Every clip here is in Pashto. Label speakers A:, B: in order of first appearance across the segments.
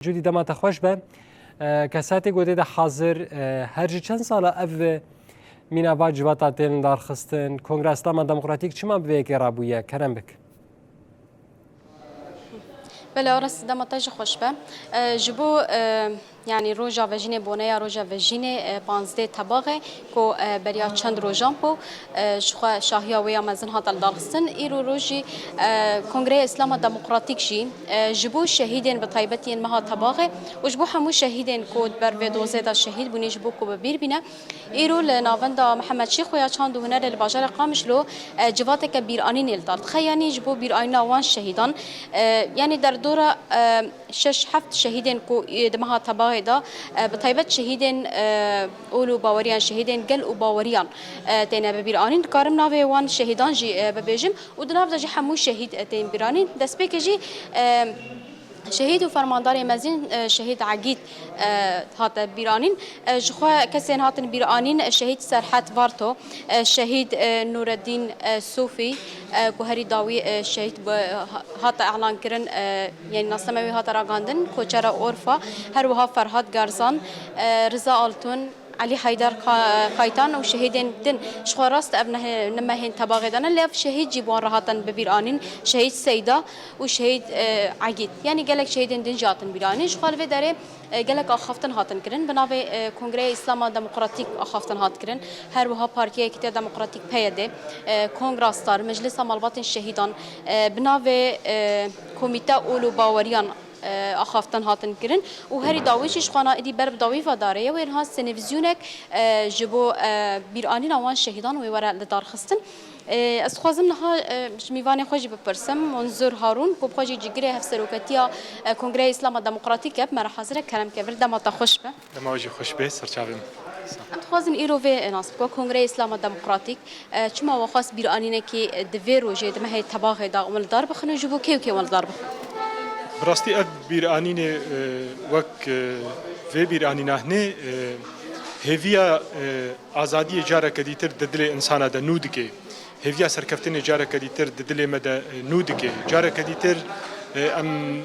A: جودی دەماتە خۆش بە کەساتی گوتێدا حاضر هەرجی چەند ساڵە ئەv میناوا جوواتا تێن دارخستن کۆنگراسلama دموکراتیک چما بوەیەکی ڕابوویە کەرەم بک
B: بله آرس دمتاج خوش به جبو یعنی روزا وجینه بونه روزا وجینه 15 طبقه کو بریا چند روزان پو شاهیا ویا مزن هاتل داغستن ایرو روزی کنگره اسلام دموکراتیک جی جبو شهیدین به طیبتین مها طبقه و جبو همو شهیدین کو بر و دوزه دا شهید بونی جبو کو ببیر بینه ایرو لناوندا محمد شیخ ویا چند و هنر الباجر قامش لو جوات که بیرانی نیلداد خیانی جبو بیرانی وان شهیدان یعنی در دوره 6-7 شهیدین کو دمها طبقه دا بطيبت شهيدين أولو باوريان شهيدين قل وباوريان تينا ببيرانين كارم نافي وان شهيدان جي ببيجم ودناف دا جي حمو شهيد تين بيرانين دس بيك جي شهيد وفرماندار مزين شهيد عقيد هات بيرانين جخوا كسين هاتن بيرانين الشهيد سرحات فارتو الشهيد نور الدين صوفي كوهري داوي الشهيد هات اعلان كرن يعني نصموي هات راغاندن كوچرا اورفا هروها فرهاد غارزان رضا التون علي حيدر قايتان وشهيدين دن شخوراست ابنه لما هن تباغدان اللي شهيد جيبوان راهاتن ببيرانين شهيد سيدا وشهيد عقيد يعني قالك شهيدين دن جاتن بيرانين شخال في داري قالك اخافتن هاتن كرن بناوي كونغري اسلام ديمقراطيك اخافتن هات كرن هر وها بارتيه كتير ديمقراطيك بيده كونغراستار مجلس مالبات الشهيدان بناوي كوميتا اولو باوريان اخافتن هاتن كرن وهري داويش خانا ادي برب داوي فداريه وين ها سينفزيونك جبو بيراني نوان شهيدان ويورا لدار خستن از خوازم نها میوان خوشی بپرسم منظور هارون کو خوشی جگری هفسروکتیا کنگره اسلام دموکراتیک مر حاضر کرم که ول دما تا خوش به
C: دما وجه خوش به سرچاویم
B: انت خوازم ایرو و ناس کو کنگره اسلام دموکراتیک چما وخاص بیرانینه کی دویرو جد ما هي تباغ دا ول دار بخنو جبو کی ول دار
C: براستی اف بیرانینه وک و بیرانینه نه هویا آزادی جاره کدیتر ددل انسان دا نودکه هویا سرکفتن جاره کدیتر ددل مد نودکه جاره کدیتر ام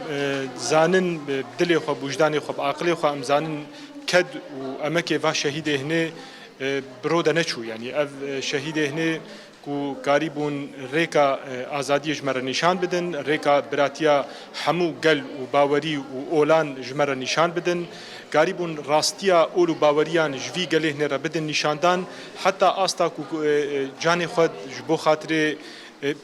C: زانن دل خو وجدان خو عقل خو ام زانن کد و امکه و شهید هنه برود نچو یعنی اف شهید هنه کو قریبون ریکا آزادی جمره نشان بدن ریکا براتیا همو گل و باوری و اولان جمره نشان بدن قریبون راستیا اولو باوریان جوی گله نره بدن نشاندان حتی آستا کو جان خود جبو خاطر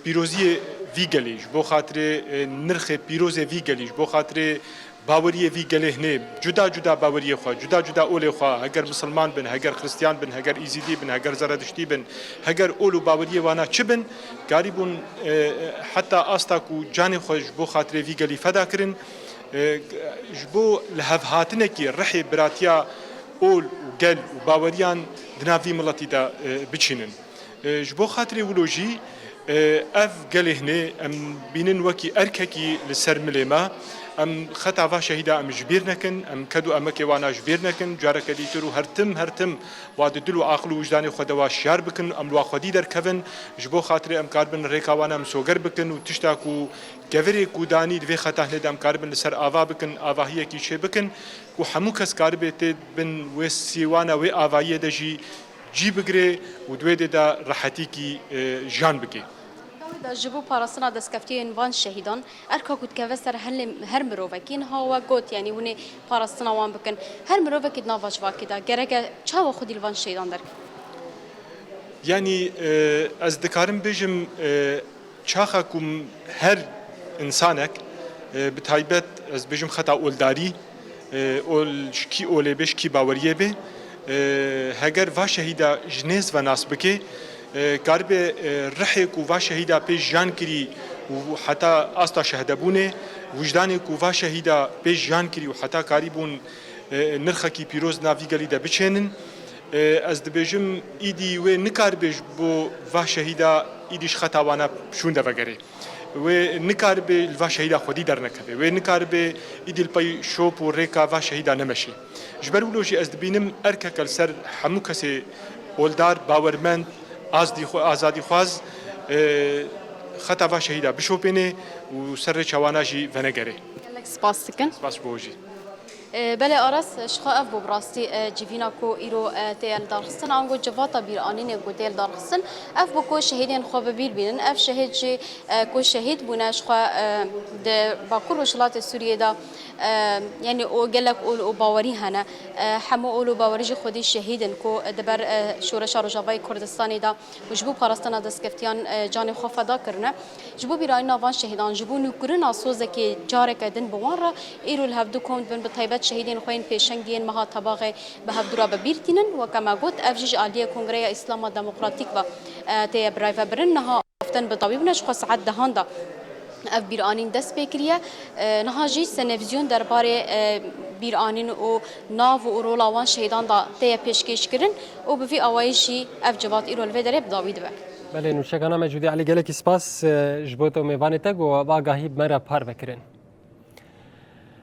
C: پیروزی وی گلی جبو خاطر نرخ پیروز وی گلی جبو خاطر باوری وی گله نه جدا جدا باوری خو جدا جدا اول خو اگر مسلمان بن اگر خریستیان بن اگر ایزیدی بن اگر زرادشتی بن اگر اولو باوری وانا چبن قریبون حتی آستا کو جان خو جبو خاطر وی گلی فدا کرن جبو لهف هاتنه کی رحی براتیا اول وقل وباوريان دنافي ملتي دا بچينن جبو خاطر ولوجي اف قاله هنا ام بينن وكي ارككي لسر مليما ام خطا شهيدا ام جبيرنكن ام كدو امكي وانا جبيرنكن جارك ديترو هرتم واد دلو عقل وجداني خدوا شيار بكن ام لو خدي در كفن جبو خاطر ام كاربن ريكا وانا ام سوغر بكن وتشتاكو گوری کودانی دوی خطا ندام کاربن لسر آوا بکن آواهیه کی چه بکن کو همو کس کاربت بن و سیوانا و آوایه دجی جی بگره و دوی دا راحتی کی جان بگی
B: دا جبو پاراسنا دسکفتی انوان شهیدان ارکا کود که وسر هر مروه کین ها و گوت یعنی ونه پاراسنا وان بکن هر مروه کد نواج واکی دا گرگه چاو خودی الوان شهیدان در
C: یعنی از دکارم بجم چاخه کم هر انسانك بتايبت از بجم خطا اولداري اول كي اولي بش كي باوريه به هگر وا شهيدا جنيز و ناس بكي قرب رحك و شهيدا به جان كري و حتى استا شهدبونه وجدان کو وا شهيدا به جان كري و حتى قريبون نرخكي بيروز نافيغالي دا بچنن از دبجم ايدي و نكار بج بو وا شهيدا ايديش خطا وانا شونده وگره و نکار به الوا شهیدا خودی در نکبه و نکار به ایدل پای شوپ و ریکا و شهیدا نمشی جبر ولوجی از دبینم ارککل سر همو کسی اولدار باورمند آزادی خواز خطا و شهیدا بشوپینه و سر چوانا جی ونگره
B: سپاس دکن
C: سپاس بوجی
B: بله آرس شخا اف براستی جیوینا کو ایرو تیل دارخستن آنگو جواتا بیر آنین کو تیل دارخستن اف بکو شهیدین خواب بیر بینن اف شهید جی کو شهید بونه شخا ده باکور وشلات سوریه دا يعني او قالك او باوري هنا حمو اولو باوري جي خودي شهيدن كو دبر شورش روجاوي كردستاني دا وجبو بارستانا دسكفتيان جاني خوفا دا كرنا جبو بيراي نافان شهيدان جبو نكرنا سوزكي جارك دن بوانرا ايرو الهفدو كوند بن بطيبات شهيدين خوين بيشنگين مها طباغي بهفدورا ببيرتينن وكما قلت افجيج آلية كونغريا اسلاما ديمقراطيك و تي برايفا برنها افتن بطبيبنش خو سعد دهاندا اف بیرانین دست بکریه نهاجی سنویزیون درباره بیرانین و ناو و رولاوان شهیدان دا تی پیشکش کردن و به وی آوایشی اف جوات ایرول و داره بداوید بک.
A: بله نوشکانه مجودی علی گله کی سپاس جبوت و میوانه تگ و آگاهی مرا پار بکرین.